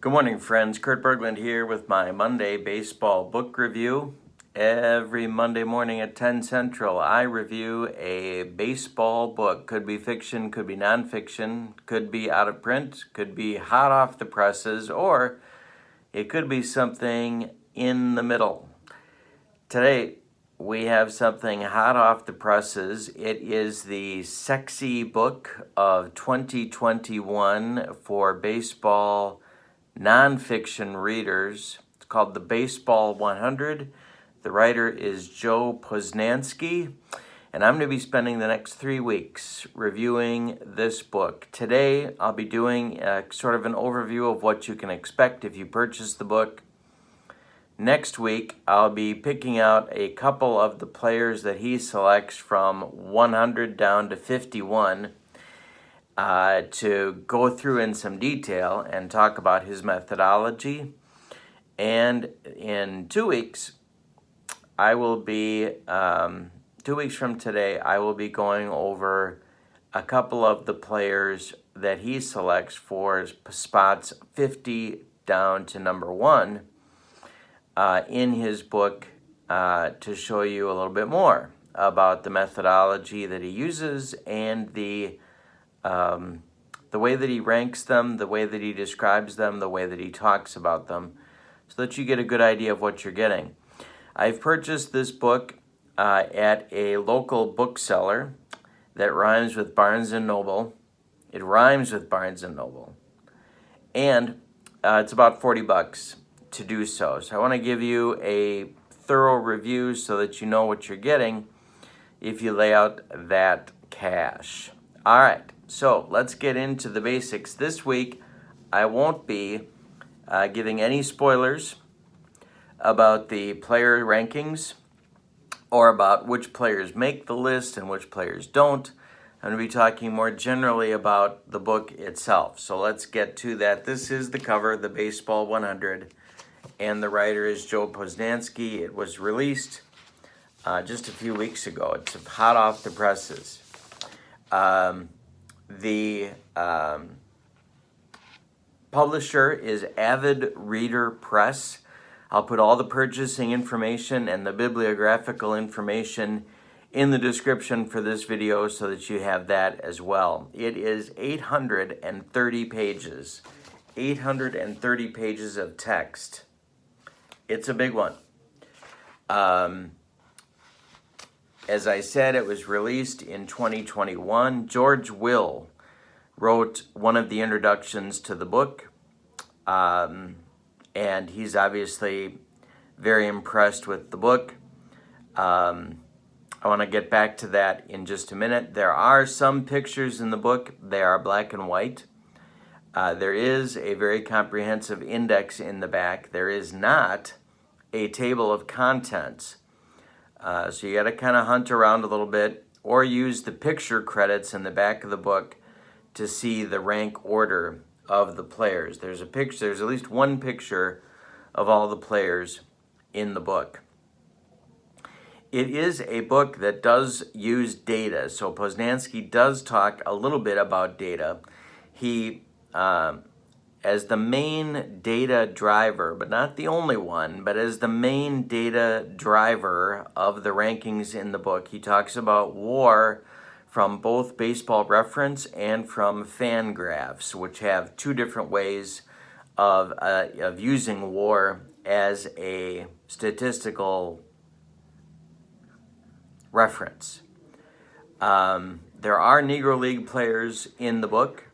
Good morning, friends. Kurt Bergland here with my Monday baseball book review. Every Monday morning at 10 Central, I review a baseball book. Could be fiction, could be nonfiction, could be out of print, could be hot off the presses, or it could be something in the middle. Today, we have something hot off the presses. It is the sexy book of 2021 for baseball nonfiction readers. It's called The Baseball 100. The writer is Joe Poznanski, and I'm going to be spending the next 3 weeks reviewing this book. Today, I'll be doing sort of an overview of what you can expect if you purchase the book. Next week, I'll be picking out a couple of the players that he selects from 100 down to 51 to go through in some detail and talk about his methodology. And in 2 weeks, I will be, 2 weeks from today, I will be going over a couple of the players that he selects for spots 50 down to number 1 in his book to show you a little bit more about the methodology that he uses and the way that he ranks them, the way that he describes them, the way that he talks about them, so that you get a good idea of what you're getting. I've purchased this book at a local bookseller that rhymes with Barnes & Noble. It rhymes with Barnes & Noble. And it's about $40 to do so. So I want to give you a thorough review so that you know what you're getting if you lay out that cash. All right. So let's get into the basics. This week, I won't be giving any spoilers about the player rankings or about which players make the list and which players don't. I'm going to be talking more generally about the book itself. So let's get to that. This is the cover, The Baseball 100, and the writer is Joe Poznanski. It was released just a few weeks ago. It's hot off the presses. The publisher is Avid Reader Press. I'll put all the purchasing information and the bibliographical information in the description for this video so that you have that as well. It is 830 pages. 830 pages of text. It's a big one. As I said, it was released in 2021. George Will wrote one of the introductions to the book, and he's obviously very impressed with the book. I want to get back to that in just a minute. There are some pictures in the book. They are black and white. There is a very comprehensive index in the back. There is not a table of contents. So you got to kind of hunt around a little bit or use the picture credits in the back of the book to see the rank order of the players. There's at least one picture of all the players in the book. It is a book that does use data. So Posnanski does talk a little bit about data. He as the main data driver, but not the only one, but as the main data driver of the rankings in the book, he talks about WAR from both Baseball Reference and from Fangraphs, which have two different ways of using WAR as a statistical reference. There are Negro League players in the book.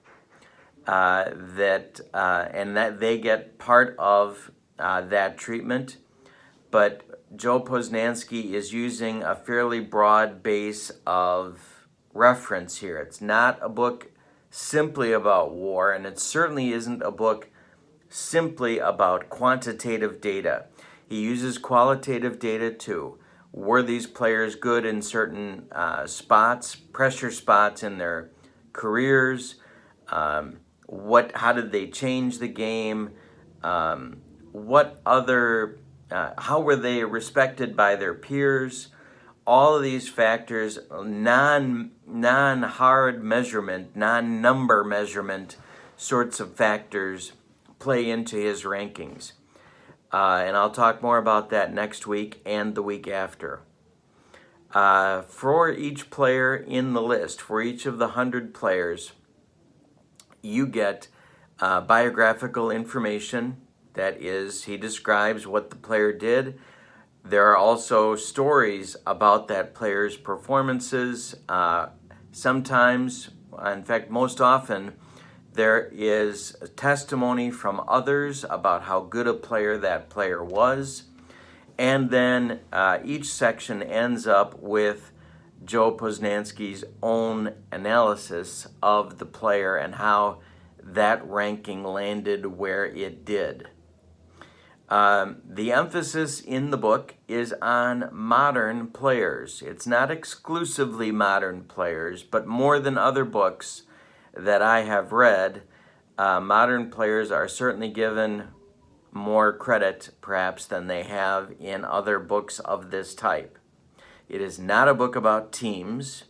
That they get part of that treatment, but Joe Poznanski is using a fairly broad base of reference here. It's not a book simply about WAR, and it certainly isn't a book simply about quantitative data. He uses qualitative data too. Were these players good in certain spots, pressure spots in their careers? How did they change the game? How were they respected by their peers? All of these factors, non-hard measurement, non-number measurement sorts of factors play into his rankings. And I'll talk more about that next week and the week after. For each player in the list, for each of the 100 players, you get biographical information. That is, he describes what the player did. There are also stories about that player's performances. Sometimes, in fact, most often, there is a testimony from others about how good a player that player was. And then each section ends up with Joe Poznanski's own analysis of the player and how that ranking landed where it did. The emphasis in the book is on modern players. It's not exclusively modern players, but more than other books that I have read, modern players are certainly given more credit, perhaps, than they have in other books of this type. It is not a book about teams.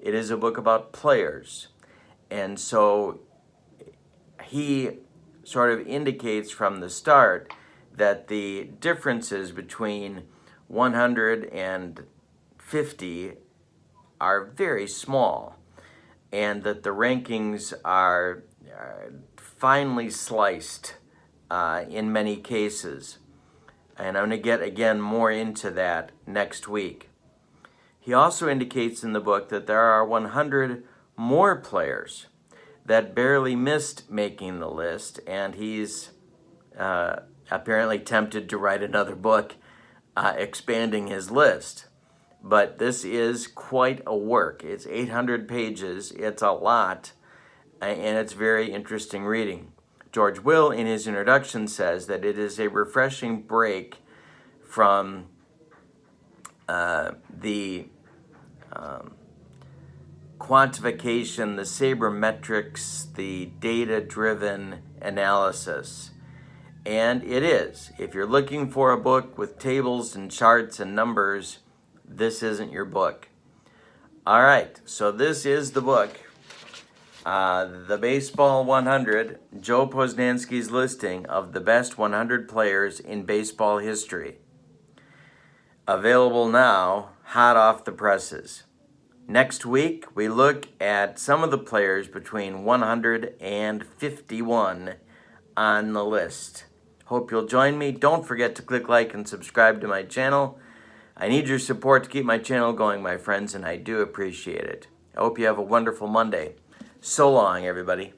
It is a book about players. And so he sort of indicates from the start that the differences between 100 and 50 are very small, and that the rankings are finely sliced in many cases. And I'm going to get, again, more into that next week. He also indicates in the book that there are 100 more players that barely missed making the list, and he's apparently tempted to write another book expanding his list. But this is quite a work. It's 800 pages. It's a lot, and it's very interesting reading. George Will, in his introduction, says that it is a refreshing break from the quantification, the sabermetrics, the data-driven analysis. And it is. If you're looking for a book with tables and charts and numbers, this isn't your book. All right, so this is the book, The Baseball 100, Joe Poznanski's listing of the best 100 players in baseball history. Available now, hot off the presses. Next week, we look at some of the players between 100 and 51 on the list. Hope you'll join me. Don't forget to click like and subscribe to my channel. I need your support to keep my channel going, my friends, and I do appreciate it. I hope you have a wonderful Monday. So long, everybody.